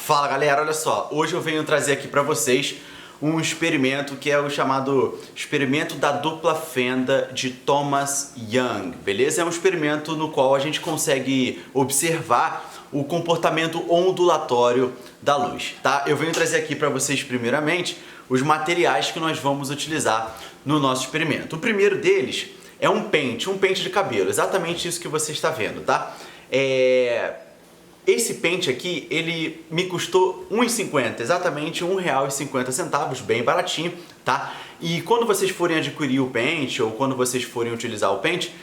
Fala galera, olha só, hoje eu venho trazer aqui para vocês um experimento que é o chamado experimento da dupla fenda de Thomas Young, beleza? É um experimento no qual a gente consegue observar o comportamento ondulatório da luz, tá? Eu venho trazer aqui para vocês primeiramente os materiais que nós vamos utilizar no nosso experimento. O primeiro deles é um pente de cabelo, exatamente isso que você está vendo, tá? Esse pente aqui, ele me custou R$ 1,50, exatamente R$ 1,50, bem baratinho, tá? E quando vocês forem adquirir o pente, ou quando vocês forem utilizar o pente,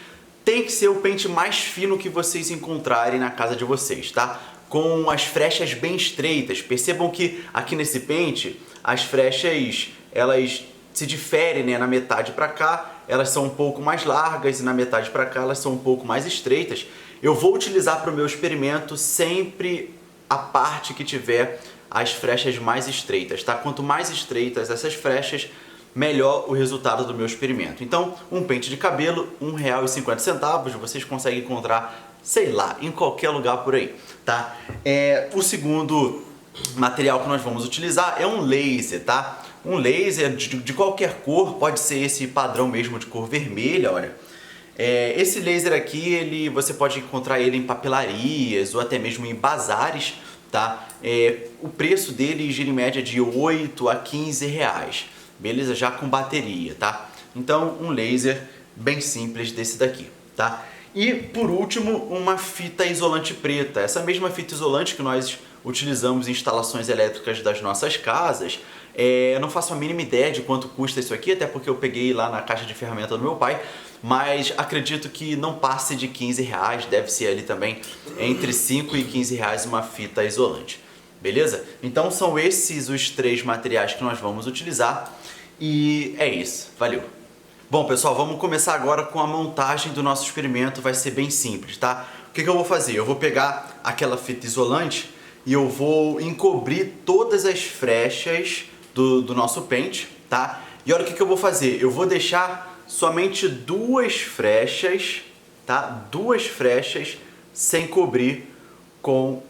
tem que ser o pente mais fino que vocês encontrarem na casa de vocês, tá? Com as frechas bem estreitas. Percebam que aqui nesse pente, as frechas, elas se diferem, né? Na metade para cá, elas são um pouco mais largas e na metade para cá, elas são um pouco mais estreitas. Eu vou utilizar para o meu experimento sempre a parte que tiver as frechas mais estreitas, tá? Quanto mais estreitas essas frechas, melhor o resultado do meu experimento. Então, um pente de cabelo, R$ 1,50, vocês conseguem encontrar, sei lá, em qualquer lugar por aí, tá? O segundo material que nós vamos utilizar é um laser, tá? Um laser de qualquer cor, pode ser esse padrão mesmo de cor vermelha, olha. Esse laser aqui, você pode encontrar ele em papelarias ou até mesmo em bazares, tá? O preço dele gira em média de 8 a 15 reais, beleza? Já com bateria, tá? Então, um laser bem simples desse daqui, tá? E, por último, uma fita isolante preta. Essa mesma fita isolante que nós utilizamos em instalações elétricas das nossas casas. Eu não faço a mínima ideia de quanto custa isso aqui, até porque eu peguei lá na caixa de ferramenta do meu pai, mas acredito que não passe de 15 reais, deve ser ali também entre 5 e 15 reais uma fita isolante, beleza? Então são esses os três materiais que nós vamos utilizar e é isso, valeu! Bom pessoal, vamos começar agora com a montagem do nosso experimento, vai ser bem simples, tá? O que eu vou fazer? Eu vou pegar aquela fita isolante e eu vou encobrir todas as frechas do nosso pente, tá? E olha o que eu vou fazer, eu vou deixar somente duas frechas, tá? Duas frechas sem cobrir com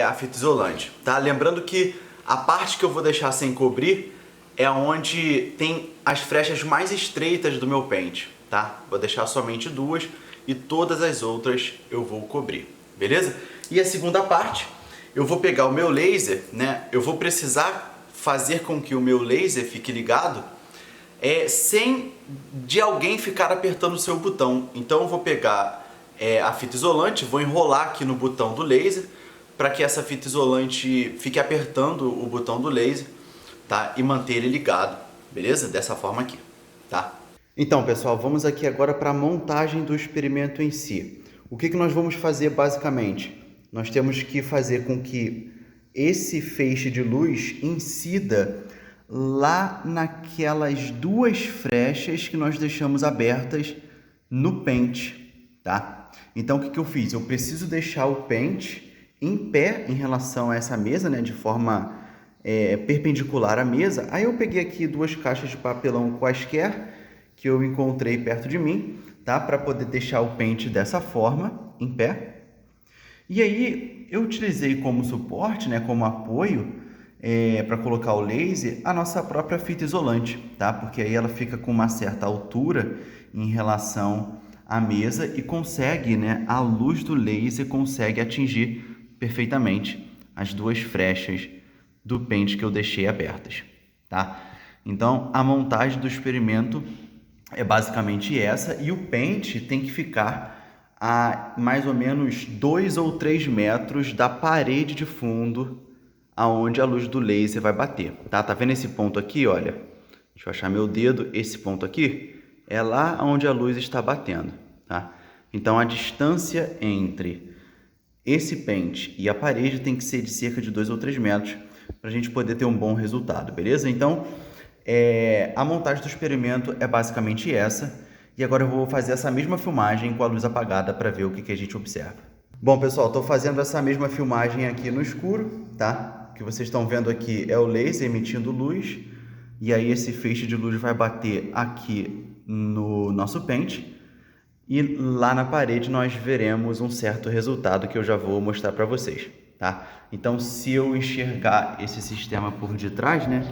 a fita isolante, tá? Lembrando que a parte que eu vou deixar sem cobrir é onde tem as frechas mais estreitas do meu pente, tá? Vou deixar somente duas e todas as outras eu vou cobrir, beleza? E a segunda parte, eu vou pegar o meu laser, né? Eu vou precisar fazer com que o meu laser fique ligado sem de alguém ficar apertando o seu botão. Então eu vou pegar a fita isolante, vou enrolar aqui no botão do laser para que essa fita isolante fique apertando o botão do laser, tá? E manter ele ligado, beleza? Dessa forma aqui, tá? Então pessoal, vamos aqui agora para a montagem do experimento em si. O que nós vamos fazer basicamente? Nós temos que fazer com que esse feixe de luz incida lá naquelas duas frechas que nós deixamos abertas no pente, tá? Então o que eu fiz? Eu preciso deixar o pente em pé em relação a essa mesa, né? De forma perpendicular à mesa. Aí eu peguei aqui duas caixas de papelão quaisquer que eu encontrei perto de mim, tá? Para poder deixar o pente dessa forma, em pé. E aí eu utilizei como suporte, né, como apoio, para colocar o laser, a nossa própria fita isolante, tá? Porque aí ela fica com uma certa altura em relação à mesa e consegue, né, a luz do laser consegue atingir perfeitamente as duas frechas do pente que eu deixei abertas, tá? Então a montagem do experimento é basicamente essa e o pente tem que ficar a mais ou menos 2 ou 3 metros da parede de fundo aonde a luz do laser vai bater, tá? Tá vendo esse ponto aqui, olha? Deixa eu achar meu dedo, esse ponto aqui é lá onde a luz está batendo, tá? Então a distância entre esse pente e a parede tem que ser de cerca de 2 ou 3 metros para a gente poder ter um bom resultado, beleza? Então a montagem do experimento é basicamente essa. E agora eu vou fazer essa mesma filmagem com a luz apagada para ver o que a gente observa. Bom, pessoal, estou fazendo essa mesma filmagem aqui no escuro, tá? O que vocês estão vendo aqui é o laser emitindo luz. E aí esse feixe de luz vai bater aqui no nosso pente. E lá na parede nós veremos um certo resultado que eu já vou mostrar para vocês, tá? Então, se eu enxergar esse sistema por detrás, né?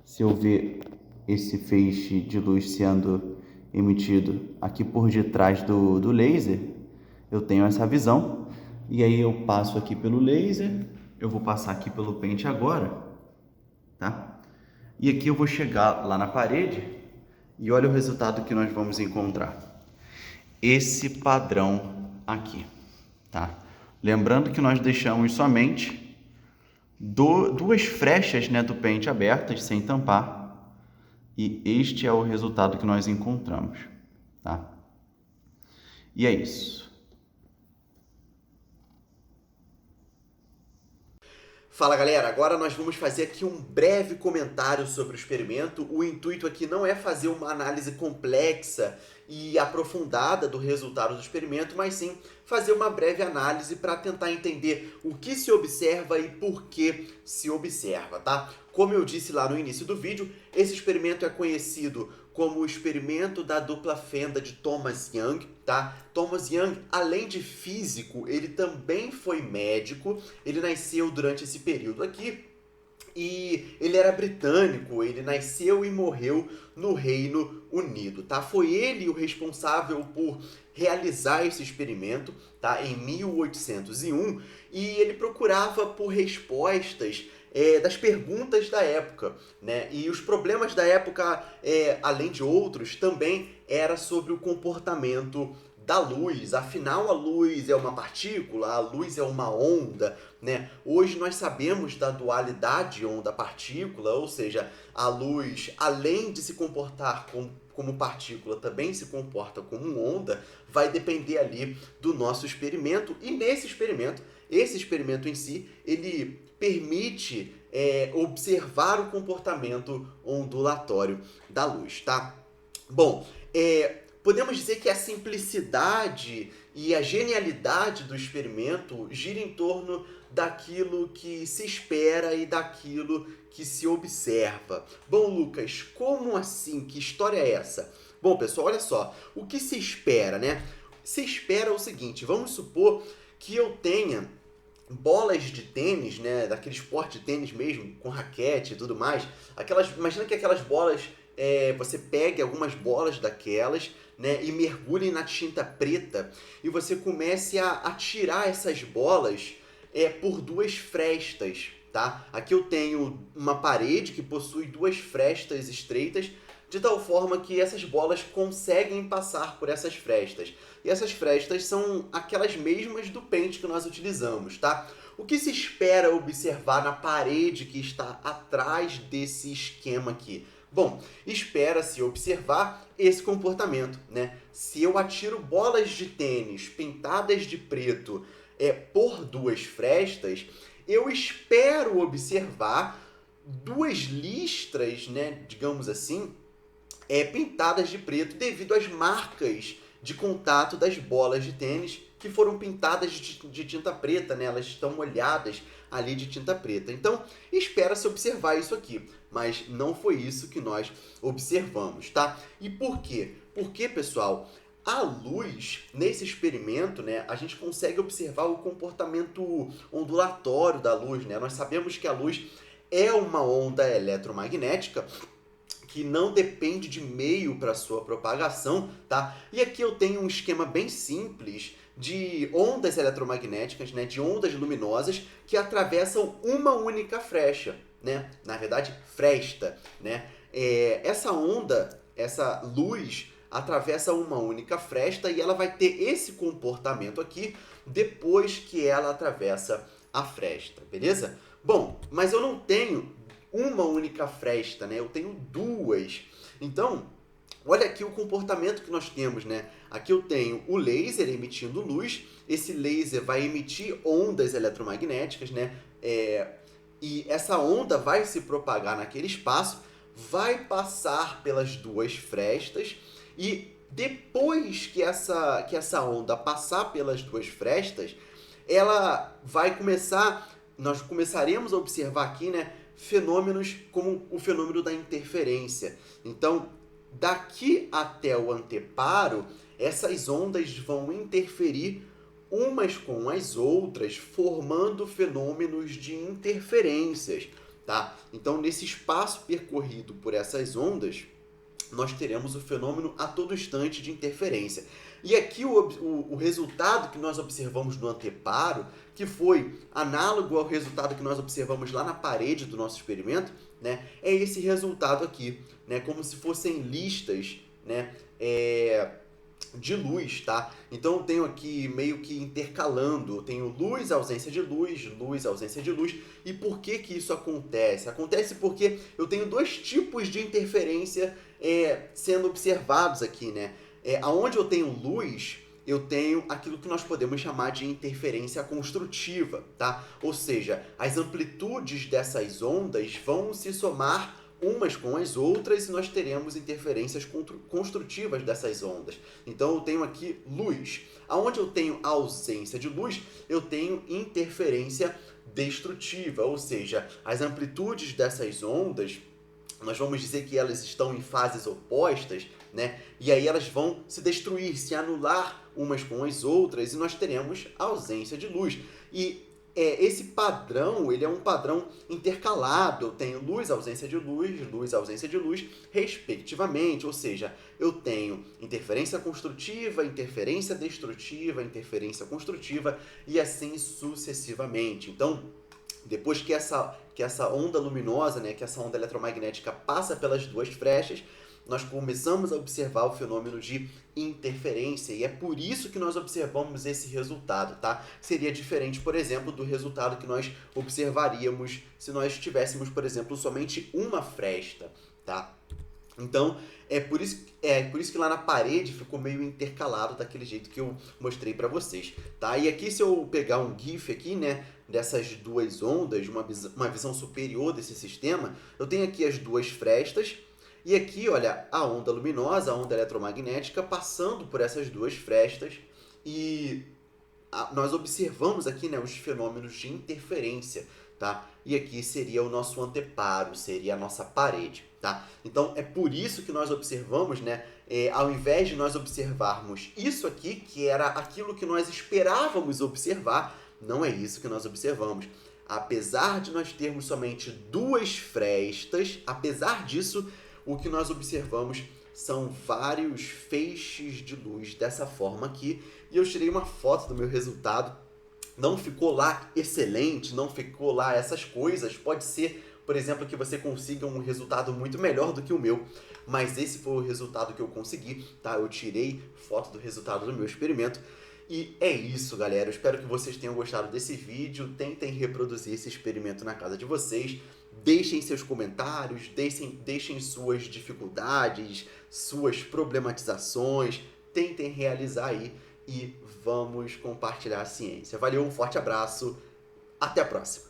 Se eu ver esse feixe de luz sendo emitido aqui por detrás do laser, eu tenho essa visão. E aí eu passo aqui pelo laser, eu vou passar aqui pelo pente agora, tá? E aqui eu vou chegar lá na parede e olha o resultado que nós vamos encontrar. Esse padrão aqui, tá? Lembrando que nós deixamos somente duas frechas, né, do pente abertas, sem tampar. E este é o resultado que nós encontramos, tá? E é isso. Fala galera, agora nós vamos fazer aqui um breve comentário sobre o experimento. O intuito aqui não é fazer uma análise complexa e aprofundada do resultado do experimento, mas sim fazer uma breve análise para tentar entender o que se observa e por que se observa, tá? Como eu disse lá no início do vídeo, esse experimento é conhecido como o experimento da dupla fenda de Thomas Young, tá? Thomas Young, além de físico, ele também foi médico, ele nasceu durante esse período aqui, e ele era britânico, ele nasceu e morreu no Reino Unido, tá? Foi ele o responsável por realizar esse experimento, tá? Em 1801, e ele procurava por respostas das perguntas da época, né? E os problemas da época, além de outros, também era sobre o comportamento da luz. Afinal, a luz é uma partícula, a luz é uma onda, né? Hoje nós sabemos da dualidade onda-partícula, ou seja, a luz, além de se comportar como partícula, também se comporta como onda, vai depender ali do nosso experimento. E nesse experimento, esse experimento em si, ele permite observar o comportamento ondulatório da luz, tá? Bom, podemos dizer que a simplicidade e a genialidade do experimento gira em torno daquilo que se espera e daquilo que se observa. Bom, Lucas, como assim? Que história é essa? Bom, pessoal, olha só. O que se espera, né? Se espera o seguinte, vamos supor que eu tenha bolas de tênis, né, daquele esporte de tênis mesmo, com raquete e tudo mais. Imagina que aquelas bolas, você pegue algumas bolas daquelas, né, e mergulhe na tinta preta e você comece a tirar essas bolas por duas frestas, tá? Aqui eu tenho uma parede que possui duas frestas estreitas, de tal forma que essas bolas conseguem passar por essas frestas. E essas frestas são aquelas mesmas do pente que nós utilizamos, tá? O que se espera observar na parede que está atrás desse esquema aqui? Bom, espera-se observar esse comportamento, né? Se eu atiro bolas de tênis pintadas de preto por duas frestas, eu espero observar duas listras, né, digamos assim, pintadas de preto devido às marcas de contato das bolas de tênis que foram pintadas de tinta preta, né? Elas estão molhadas ali de tinta preta. Então, espera-se observar isso aqui, mas não foi isso que nós observamos, tá? E por quê? Porque, pessoal, a luz, nesse experimento, né, a gente consegue observar o comportamento ondulatório da luz, né? Nós sabemos que a luz é uma onda eletromagnética que não depende de meio para sua propagação, tá? E aqui eu tenho um esquema bem simples de ondas eletromagnéticas, né, de ondas luminosas que atravessam uma única frecha, né? Na verdade, fresta, né? Essa onda, essa luz atravessa uma única fresta e ela vai ter esse comportamento aqui depois que ela atravessa a fresta, beleza? Bom, mas eu não tenho uma única fresta, né? Eu tenho duas. Então, olha aqui o comportamento que nós temos, né? Aqui eu tenho o laser emitindo luz. Esse laser vai emitir ondas eletromagnéticas, né? E essa onda vai se propagar naquele espaço, vai passar pelas duas frestas e depois que essa onda passar pelas duas frestas, ela vai nós começaremos a observar aqui, né, fenômenos como o fenômeno da interferência. Então, daqui até o anteparo, essas ondas vão interferir umas com as outras, formando fenômenos de interferências, tá? Então, nesse espaço percorrido por essas ondas, nós teremos o fenômeno a todo instante de interferência. E aqui o resultado que nós observamos no anteparo, que foi análogo ao resultado que nós observamos lá na parede do nosso experimento, né, é esse resultado aqui, né, como se fossem listas, né, de luz, tá? Então eu tenho aqui meio que intercalando, eu tenho luz, ausência de luz, ausência de luz. E por que que isso acontece? Acontece porque eu tenho dois tipos de interferência sendo observados aqui, né? Aonde eu tenho luz, eu tenho aquilo que nós podemos chamar de interferência construtiva, tá? Ou seja, as amplitudes dessas ondas vão se somar umas com as outras e nós teremos interferências construtivas dessas ondas. Então eu tenho aqui luz. Aonde eu tenho ausência de luz, eu tenho interferência destrutiva, ou seja, as amplitudes dessas ondas, nós vamos dizer que elas estão em fases opostas, né? E aí elas vão se destruir, se anular umas com as outras e nós teremos ausência de luz. E esse padrão, ele é um padrão intercalado. Eu tenho luz, ausência de luz, ausência de luz, respectivamente. Ou seja, eu tenho interferência construtiva, interferência destrutiva, interferência construtiva e assim sucessivamente. Então, depois que essa onda luminosa, né, que essa onda eletromagnética passa pelas duas frechas, nós começamos a observar o fenômeno de interferência e é por isso que nós observamos esse resultado, tá? Seria diferente, por exemplo, do resultado que nós observaríamos se nós tivéssemos, por exemplo, somente uma fresta, tá? Então, é por isso que lá na parede ficou meio intercalado daquele jeito que eu mostrei para vocês, tá? E aqui, se eu pegar um GIF aqui, né, dessas duas ondas, uma visão superior desse sistema, eu tenho aqui as duas frestas e aqui, olha, a onda luminosa, a onda eletromagnética passando por essas duas frestas e nós observamos aqui, né, os fenômenos de interferência, tá? E aqui seria o nosso anteparo, seria a nossa parede, tá? Então é por isso que nós observamos, né, ao invés de nós observarmos isso aqui, que era aquilo que nós esperávamos observar, não é isso que nós observamos. Apesar de nós termos somente duas frestas, apesar disso, o que nós observamos são vários feixes de luz dessa forma aqui. E eu tirei uma foto do meu resultado. Não ficou lá excelente, não ficou lá essas coisas. Pode ser, por exemplo, que você consiga um resultado muito melhor do que o meu. Mas esse foi o resultado que eu consegui, tá? Eu tirei foto do resultado do meu experimento. E é isso, galera. Eu espero que vocês tenham gostado desse vídeo. Tentem reproduzir esse experimento na casa de vocês. Deixem seus comentários, deixem suas dificuldades, suas problematizações. Tentem realizar aí e vamos compartilhar a ciência. Valeu, um forte abraço. Até a próxima.